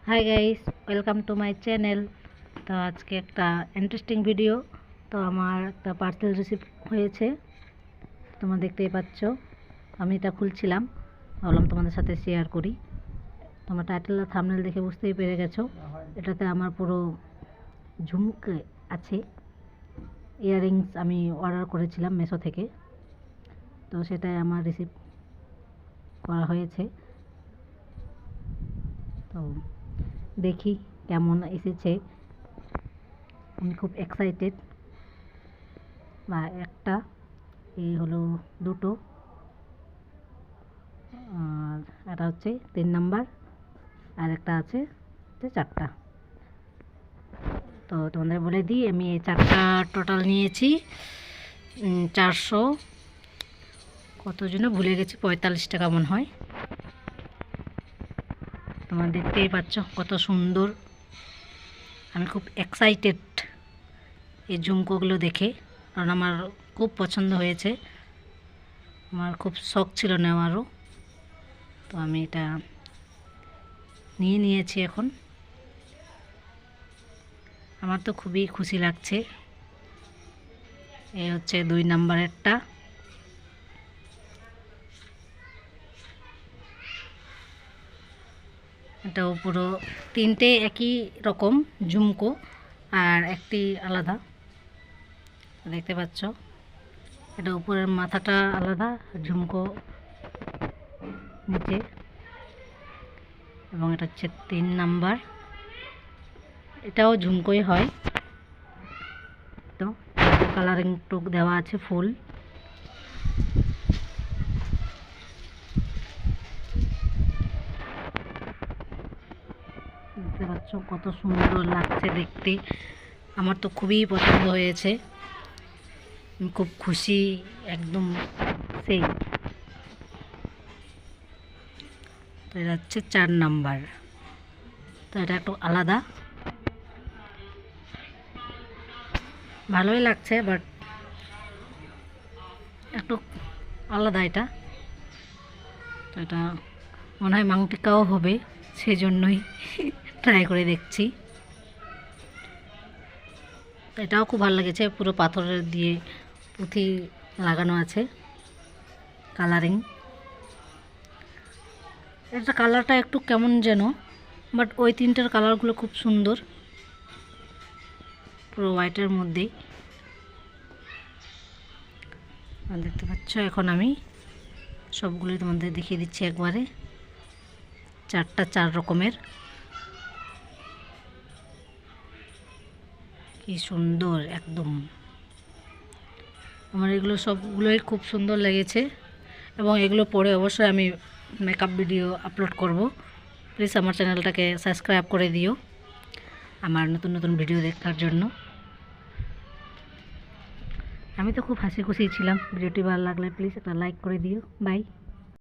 Hi guys, welcome to my channel. তো আজকে একটা ইন্টারেস্টিং ভিডিও। তো আমার একটা পার্সেল রিসিভ হয়েছে, তোমরা দেখতেই পাচ্ছ। আমি এটা খুলছিলাম, ভাবলাম তোমাদের সাথে শেয়ার করি। তোমরা টাইটেল আর থাম্বনেল দেখে বুঝতেই পেরে গেছো, এটাতে আমার পুরো ঝুমকে আছে। ইয়াররিংস আমি অর্ডার করেছিলাম মেশো থেকে, তো সেটাই আমার রিসিভ করা হয়েছে। তো দেখি কেমন এসেছে, আমি খুব এক্সাইটেড। বা একটা এই হলো দুটো, আর এটা হচ্ছে 3 নাম্বার, আর একটা আছে 4টা। তো তোমাদের বলে দিই, আমি এই 4টা টোটাল নিয়েছি 400 কত জন্য ভুলে গেছি, 45 টাকা মনে হয়। তোমরা দেখতেই পাচ্ছ কত সুন্দর। আমি খুব এক্সাইটেড এই ঝুমকোগুলো দেখে, কারণ আমার খুব পছন্দ হয়েছে, আমার খুব শখ ছিল নেওয়ারও। তো আমি এটা নিয়েছি এখন। আমার তো খুবই খুশি লাগছে। এই হচ্ছে 2 নাম্বারেরটা। এটাও পুরো 3টে একই রকম ঝুমকো, আর একটি আলাদা, দেখতে পাচ্ছ। এটা উপরের মাথাটা আলাদা, ঝুমকো নিচে, এবং এটা হচ্ছে 3 নাম্বার। এটাও ঝুমকোই হয়। তো কালারিং টুক দেওয়া আছে ফুল। দেখতে পাচ্ছ কত সুন্দর লাগছে দেখতে, আমার তো খুবই পছন্দ হয়েছে। আমি খুব খুশি একদম সেই। তো এটা হচ্ছে 4 নাম্বার। তো এটা একটু আলাদা, ভালোই লাগছে, বাট একটু আলাদা এটা। তো এটা মনে হয় মাংটিকাও হবে, সেই জন্যই ট্রাই করে দেখছি। তো এটাও খুব ভালো লেগেছে, পুরো পাথরের দিয়ে পুঁথি লাগানো আছে, কালারিং। এটা কালারটা একটু কেমন যেন, বাট ওই 3টার কালারগুলো খুব সুন্দর, পুরো হোয়াইটের মধ্যেই। দেখতে পাচ্ছ, এখন আমি সবগুলোই তোমাদের দেখিয়ে দিচ্ছি একবারে। 4টা 4 রকমের, কি সুন্দর একদম। আমার এগুলো সবগুলোই খুব সুন্দর লেগেছে, এবং এগুলো পরে অবশ্যই আমি মেকআপ ভিডিও আপলোড করব। প্লিজ আমার চ্যানেলটাকে সাবস্ক্রাইব করে দিও আমার নতুন নতুন ভিডিও দেখার জন্য। আমি তো খুব হাসি খুশি ছিলাম। ভিডিওটি ভালো লাগলে প্লিজ একটা লাইক করে দিও। বাই।